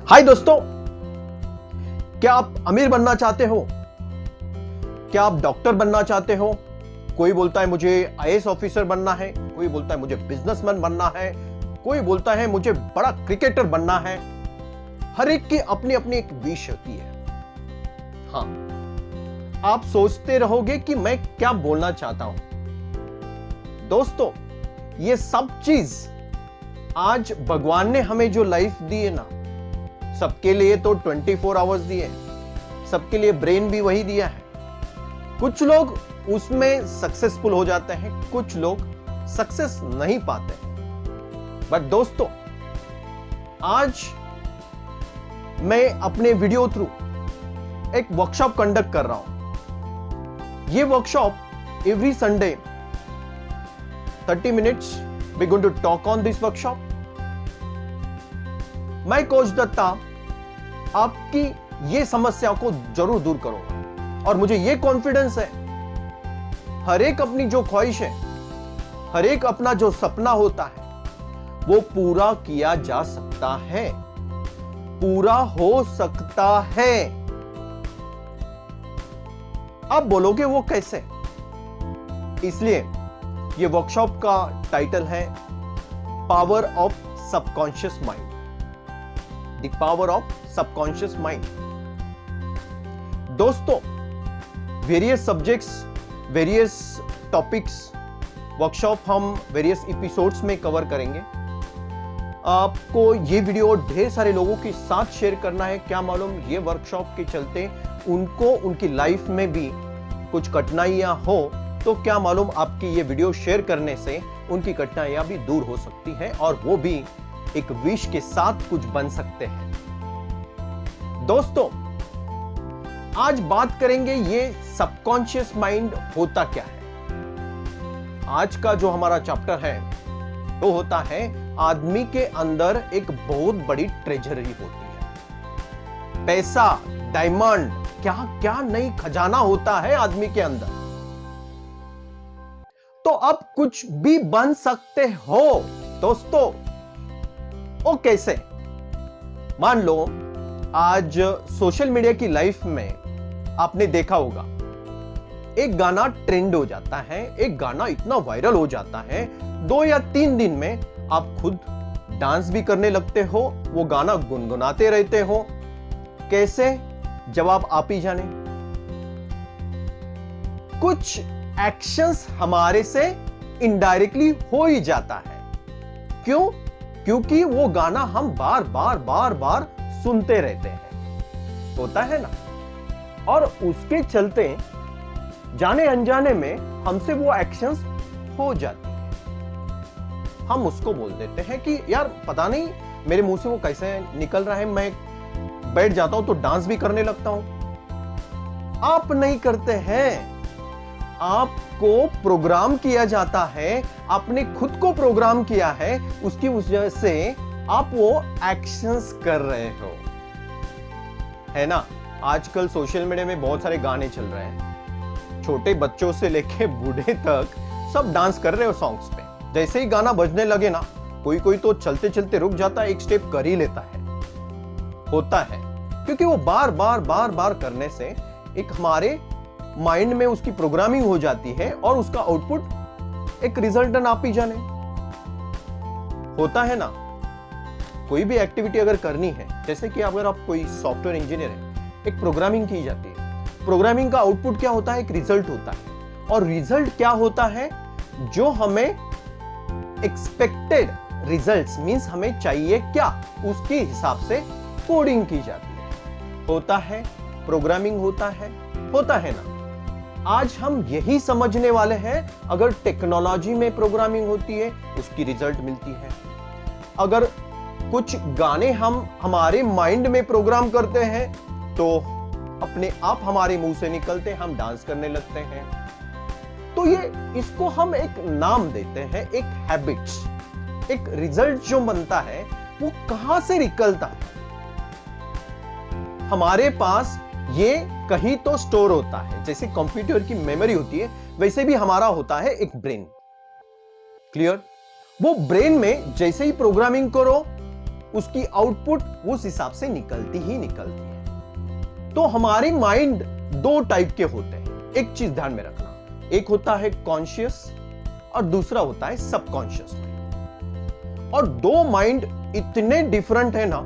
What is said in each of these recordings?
हाय दोस्तों, क्या आप अमीर बनना चाहते हो? क्या आप डॉक्टर बनना चाहते हो? कोई बोलता है मुझे आईएएस ऑफिसर बनना है, कोई बोलता है मुझे बिजनेसमैन बनना है, कोई बोलता है मुझे बड़ा क्रिकेटर बनना है। हर एक की अपनी अपनी एक विश होती है। हाँ, आप सोचते रहोगे कि मैं क्या बोलना चाहता हूं। दोस्तों, ये सब चीज आज भगवान ने हमें जो लाइफ दी है ना, सबके लिए तो 24 आवर्स दिए, सबके लिए ब्रेन भी वही दिया है। कुछ लोग उसमें सक्सेसफुल हो जाते हैं, कुछ लोग सक्सेस नहीं पाते। बट दोस्तों, आज मैं अपने वीडियो थ्रू एक वर्कशॉप कंडक्ट कर रहा हूं। ये workshop every Sunday 30 minutes we going to talk on this workshop. मैं कोच दत्ता आपकी ये समस्या को जरूर दूर करूंगा और मुझे ये कॉन्फिडेंस है, हर एक अपनी जो ख्वाहिश है, हर एक अपना जो सपना होता है, वो पूरा किया जा सकता है, पूरा हो सकता है। आप बोलोगे वो कैसे? इसलिए ये वर्कशॉप का टाइटल है power of subconscious mind. The power of subconscious mind। दोस्तों, various subjects, various topics workshop हम वेरियस एपिसोड्स में कवर करेंगे। आपको ये वीडियो ढेर सारे लोगों के साथ शेयर करना है। क्या मालूम ये वर्कशॉप के चलते उनको उनकी लाइफ में भी कुछ कठिनाइयां हो, तो क्या मालूम आपकी ये वीडियो शेयर करने से उनकी कठिनाइयां भी दूर हो सकती हैं और वो भी एक विश के साथ कुछ बन सकते हैं। दोस्तों, आज बात करेंगे ये सबकॉन्शियस माइंड होता क्या है। आज का जो हमारा चैप्टर है वो होता है आदमी के अंदर एक बहुत बड़ी ट्रेजरी होती है। पैसा, डायमंड, क्या क्या नई खजाना होता है आदमी के अंदर। तो आप कुछ भी बन सकते हो दोस्तों। ओ कैसे? मान लो आज सोशल मीडिया की लाइफ में आपने देखा होगा, एक गाना ट्रेंड हो जाता है, एक गाना इतना वायरल हो जाता है, 2 या 3 दिन में आप खुद डांस भी करने लगते हो, वो गाना गुनगुनाते रहते हो। कैसे? जवाब आप ही जाने। कुछ एक्शंस हमारे से इनडायरेक्टली हो ही जाता है। क्यों? क्योंकि वो गाना हम बार बार सुनते रहते हैं, होता है ना। और उसके चलते जाने अनजाने में हमसे वो एक्शंस हो जाते हैं। हम उसको बोल देते हैं कि यार पता नहीं मेरे मुंह से वो कैसे निकल रहा है, मैं बैठ जाता हूं तो डांस भी करने लगता हूं। आप नहीं करते हैं, आपको प्रोग्राम किया जाता है, आपने खुद को प्रोग्राम किया है, उसकी वजह से आप वो एक्शंस कर रहे हो, है ना। आजकल सोशल मीडिया में बहुत सारे गाने चल रहे हैं, छोटे बच्चों से लेके बूढ़े तक सब डांस कर रहे हो सॉन्ग्स पे। जैसे ही गाना बजने लगे ना, कोई कोई तो चलते चलते रुक जाता है, एक स्टेप कर ही लेता है। होता है क्योंकि वो बार बार करने से एक हमारे माइंड में उसकी प्रोग्रामिंग हो जाती है और उसका आउटपुट एक रिजल्टन आप ही जाने। होता है ना, कोई भी एक्टिविटी अगर करनी है, जैसे कि अगर आप कोई सॉफ्टवेयर इंजीनियर है, एक प्रोग्रामिंग की जाती है। प्रोग्रामिंग का आउटपुट क्या होता है? एक रिजल्ट होता है। और रिजल्ट क्या होता है? जो हमें एक्सपेक्टेड रिजल्ट्स मींस हमें चाहिए क्या, उसके हिसाब से कोडिंग की जाती है। होता है, प्रोग्रामिंग होता है ना। आज हम यही समझने वाले हैं, अगर टेक्नोलॉजी में प्रोग्रामिंग होती है उसकी रिजल्ट मिलती है। अगर कुछ गाने हम हमारे माइंड में प्रोग्राम करते हैं तो अपने आप हमारे मुंह से निकलते, हम डांस करने लगते हैं। तो ये इसको हम एक नाम देते हैं, एक हैबिट्स। एक रिजल्ट जो बनता है वो कहां से निकलता है? हमारे पास ये कहीं तो स्टोर होता है। जैसे कंप्यूटर की मेमोरी होती है, वैसे भी हमारा होता है एक ब्रेन। क्लियर? वो ब्रेन में जैसे ही प्रोग्रामिंग करो उसकी आउटपुट उस हिसाब से निकलती ही निकलती है। तो हमारे माइंड दो टाइप के होते हैं, एक चीज ध्यान में रखना, एक होता है कॉन्शियस और दूसरा होता है सबकॉन्शियस माइंड। और दो माइंड इतने डिफरेंट है ना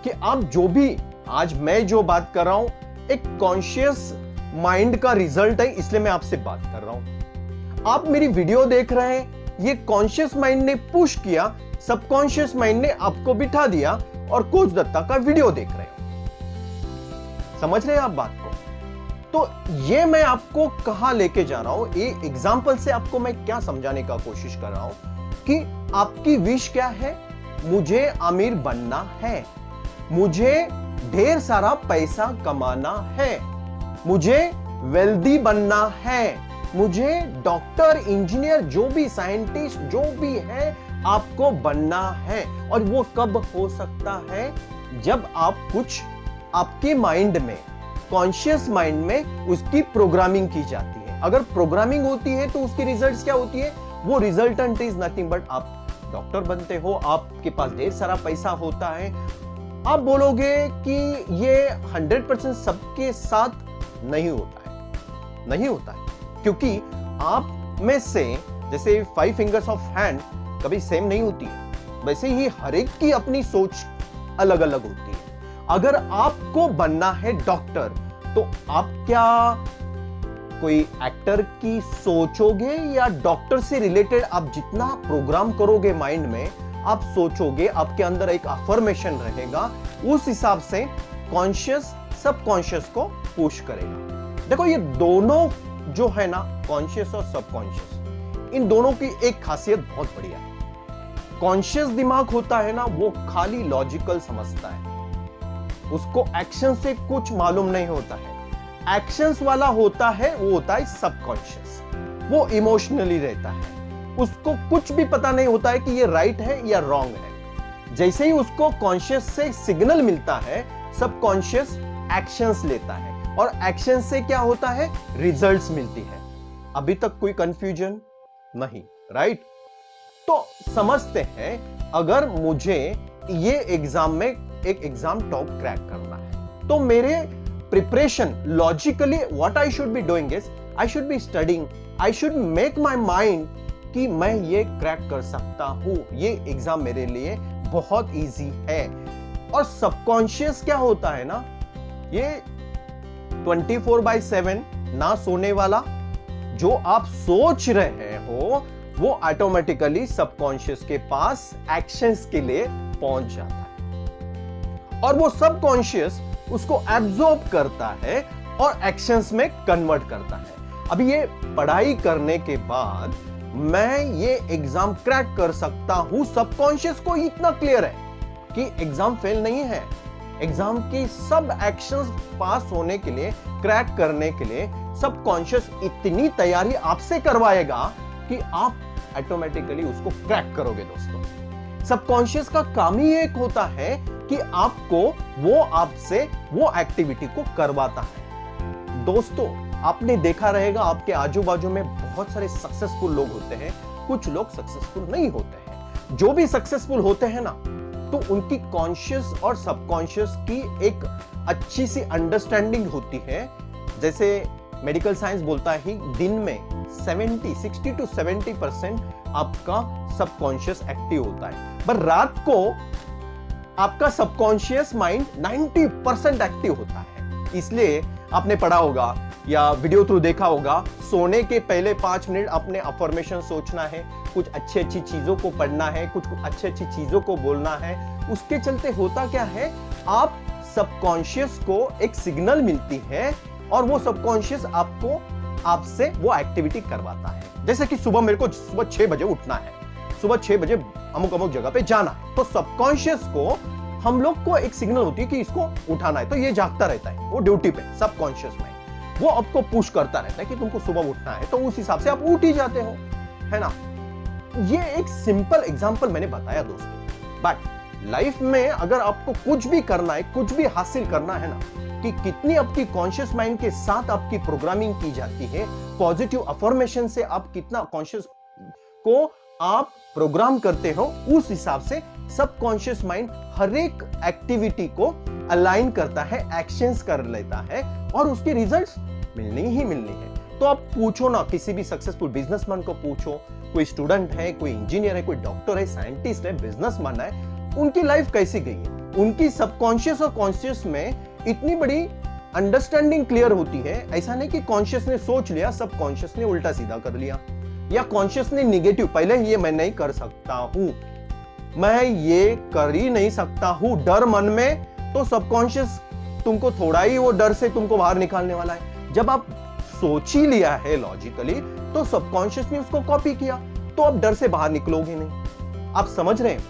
कि आप जो भी आज मैं जो बात कर रहा हूं एक कॉन्शियस माइंड का रिजल्ट है, इसलिए मैं आपसे बात कर रहा हूं। आप मेरी वीडियो देख रहे हैं, ये कॉन्शियस माइंड ने पुश किया, सबकॉन्शियस माइंड ने आपको बिठा दिया और कोच दत्ता का वीडियो देख रहे हो। समझ रहे हैं आप बात को? तो ये मैं आपको कहां लेके जा रहा हूं, ये एग्जांपल से आपको मैं क्या समझाने का कोशिश कर रहा हूं कि आपकी विश क्या है, मुझे अमीर बनना है, मुझे ढेर सारा पैसा कमाना है, मुझे वेल्दी बनना है, मुझे डॉक्टर, इंजीनियर, जो भी साइंटिस्ट जो भी है आपको बनना है। और वो कब हो सकता है? जब आप कुछ आपके माइंड में, कॉन्शियस माइंड में उसकी प्रोग्रामिंग की जाती है। अगर प्रोग्रामिंग होती है तो उसकी रिजल्ट्स क्या होती है? वो रिजल्टेंट इज नथिंग बट आप डॉक्टर बनते हो, आपके पास ढेर सारा पैसा होता है। आप बोलोगे कि ये 100% सबके साथ नहीं होता है, नहीं होता है, क्योंकि आप में से जैसे 5 फिंगर्स ऑफ हैंड कभी सेम नहीं होती है, वैसे ही हर एक की अपनी सोच अलग अलग होती है। अगर आपको बनना है डॉक्टर तो आप क्या कोई एक्टर की सोचोगे या डॉक्टर से रिलेटेड आप जितना प्रोग्राम करोगे माइंड में, आप सोचोगे, आपके अंदर एक अफर्मेशन रहेगा, उस हिसाब से कॉन्शियस सबकॉन्शियस को पुश करेगा। देखो ये दोनों जो है ना, कॉन्शियस और सबकॉन्शियस, इन दोनों की एक खासियत बहुत बढ़िया है। कॉन्शियस दिमाग होता है ना, वो खाली लॉजिकल समझता है, उसको एक्शन से कुछ मालूम नहीं होता है। एक्शंस वाला होता है, वो होता है सबकॉन्शियस, वो इमोशनली रहता है, उसको कुछ भी पता नहीं होता है कि ये राइट है या रॉन्ग है। जैसे ही उसको कॉन्शियस से सिग्नल मिलता है, सबकॉन्शियस एक्शंस लेता है और एक्शन से क्या होता है? रिजल्ट्स मिलती है। अभी तक कोई कंफ्यूजन नहीं, राइट? तो समझते हैं, अगर मुझे ये एग्जाम में एक एग्जाम टॉप क्रैक करना है तो मेरे preparation logically what I should be doing is I should be studying, I should make my mind कि मैं ये क्रैक कर सकता हूं, ये एग्जाम मेरे लिए बहुत इजी है। और सबकॉन्शियस क्या होता है ना, ये 24/7 ना सोने वाला, जो आप सोच रहे हो वो ऑटोमेटिकली सबकॉन्शियस के पास एक्शंस के लिए पहुंच जाता है और वो सबकॉन्शियस उसको एब्जॉर्ब करता है और एक्शंस में कन्वर्ट करता है। अभी ये पढ़ाई करने के बाद मैं ये एग्जाम क्रैक कर सकता हूं, सबकॉन्शियस को इतना क्लियर है कि एग्जाम फेल नहीं है। एग्जाम की सब एक्शंस पास होने के लिए, क्रैक करने के लिए सबकॉन्शियस इतनी तैयारी आपसे करवाएगा कि आप ऑटोमेटिकली उसको क्रैक करोगे। दोस्तों, सबकॉन्शियस का काम ही एक होता है कि आपको वो आपसे वो एक्टिविटी को करवाता है। दोस्तों, आपने देखा रहेगा आपके आजू बाजू में बहुत सारे सक्सेसफुल लोग होते हैं, कुछ लोग सक्सेसफुल नहीं होते हैं। जो भी सक्सेसफुल होते हैं ना, तो उनकी कॉन्शियस और सबकॉन्शियस की एक अच्छी सी अंडरस्टैंडिंग होती है। जैसे मेडिकल साइंस बोलता है दिन में 60 to 70% आपका सबकॉन्शियस एक्टिव होता है, पर रात को आपका सबकॉन्शियस माइंड 90% एक्टिव होता है। इसलिए आपने पढ़ा होगा या वीडियो थ्रू देखा होगा, सोने के पहले 5 मिनट अपने अफर्मेशन सोचना है, कुछ अच्छी अच्छी चीजों को पढ़ना है, कुछ अच्छी अच्छी चीजों को बोलना है। उसके चलते होता क्या है, आप सबकॉन्शियस को एक सिग्नल मिलती है और वो सबकॉन्शियस आपको आपसे वो एक्टिविटी करवाता है। जैसे कि सुबह मेरे को सुबह 6 बजे उठना है, सुबह 6 बजे अमुक अमुक जगह पे जाना है, तो सबकॉन्शियस को हम लोग को एक सिग्नल होती है कि इसको उठाना है, तो ये जागता रहता है, वो ड्यूटी पे सबकॉन्शियस माइंड वो आपको पुश करता रहता है कि तुमको सुबह उठना है, तो उस हिसाब से आप उठ ही जाते हो, है ना। ये एक सिंपल एग्जांपल मैंने बताया दोस्तों, बट लाइफ में अगर आपको कुछ भी करना है, कुछ भी हासिल करना है ना, कि कितनी आपकी कॉन्शियस माइंड के साथ आपकी प्रोग्रामिंग की जाती है, पॉजिटिव अफर्मेशन से आप कितना कॉन्शियस को आप प्रोग्राम करते हो, उस हिसाब से सबकॉन्शियस माइंड हर एक एक्टिविटी को अलाइन करता है, एक्शंस कर लेता है और उसके रिजल्ट्स मिलने ही मिलने हैं। तो आप पूछो ना, किसी भी सक्सेसफुल बिजनेसमैन को पूछो, कोई स्टूडेंट है, कोई इंजीनियर है, कोई डॉक्टर है, साइंटिस्ट है, बिजनेसमैन है, उनकी लाइफ कैसी गई है। उनकी सबकॉन्शियस और कॉन्शियस में इतनी बड़ी अंडरस्टैंडिंग क्लियर होती है। ऐसा नहीं कि कॉन्शियस ने सोच लिया, सबकॉन्शियस ने उल्टा सीधा कर लिया, या कॉन्शियस ने निगेटिव, पहले ये मैं नहीं कर सकता हूं, मैं ये कर ही नहीं सकता हूं, डर मन में, तो सबकॉन्शियस तुमको थोड़ा ही वो डर से तुमको बाहर निकालने वाला है। जब आप सोच ही लिया है लॉजिकली, तो सबकॉन्शियस ने उसको कॉपी किया, तो अब डर से बाहर निकलोगे नहीं। आप समझ रहे हैं,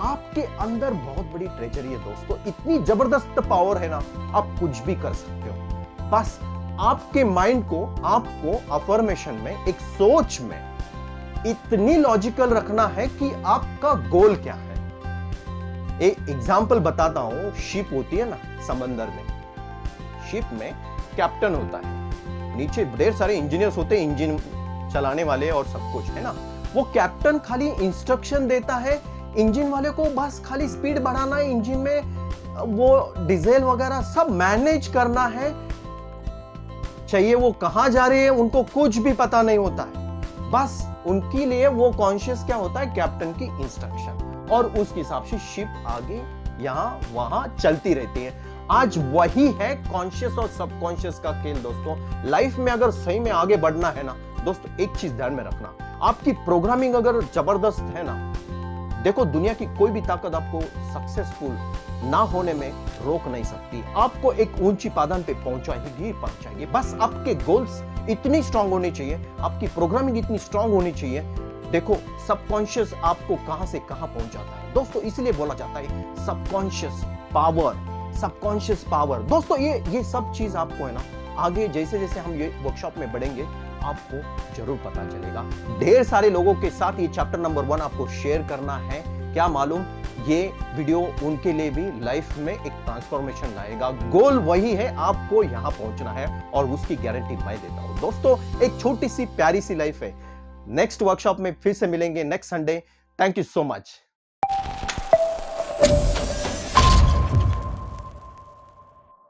आपके अंदर बहुत बड़ी ट्रेजरी है दोस्तों, इतनी जबरदस्त पावर है ना, आप कुछ भी कर सकते हो। बस आपके माइंड को, आपको अफर्मेशन में, एक सोच में इतनी लॉजिकल रखना है कि आपका गोल क्या है। एक एग्जांपल बताता हूं, शिप होती है ना समंदर में, शिप में कैप्टन होता है, नीचे ढेर सारे इंजीनियर्स होते हैं, इंजन चलाने वाले और सब कुछ है ना। वो कैप्टन खाली इंस्ट्रक्शन देता है इंजन वाले को, बस खाली स्पीड बढ़ाना है, इंजन में वो डीजल वगैरह सब मैनेज करना है, चाहिए वो कहां जा रही है उनको कुछ भी पता नहीं होता है। बस उनके लिए वो कॉन्शियस क्या होता है, कैप्टन की इंस्ट्रक्शन, और उसके हिसाब से शिप आगे यहां वहां चलती रहती है। आज वही है कॉन्शियस और सबकॉन्शियस का खेल दोस्तों। लाइफ में अगर सही में आगे बढ़ना है ना दोस्तों, एक चीज ध्यान में रखना, आपकी प्रोग्रामिंग अगर जबरदस्त है ना, देखो दुनिया की कोई भी ताकत आपको सक्सेसफुल ना होने में रोक नहीं सकती, आपको एक ऊंची पायदान पे पहुंचाएगी। बस आपके गोल्स इतनी स्ट्रांग होने चाहिए, आपकी प्रोग्रामिंग इतनी स्ट्रांग होनी चाहिए। देखो सबकॉन्शियस आपको कहां से कहां पहुंचाता है दोस्तों, इसलिए बोला जाता है सबकॉन्शियस पावर, सबकॉन्शियस पावर। दोस्तों ये सब चीज आपको है ना, आगे जैसे जैसे हम ये वर्कशॉप में बढ़ेंगे आपको जरूर पता चलेगा। ढेर सारे लोगों के साथ ये चैप्टर नंबर 1 आपको शेयर करना है, क्या मालूम ये वीडियो उनके लिए भी लाइफ में एक ट्रांसफॉर्मेशन लाएगा। गोल वही है, आपको यहां पहुंचना है और उसकी गारंटी मैं देता हूं दोस्तों। एक छोटी सी प्यारी सी लाइफ है। नेक्स्ट वर्कशॉप में फिर से मिलेंगे next Sunday. Thank you so much.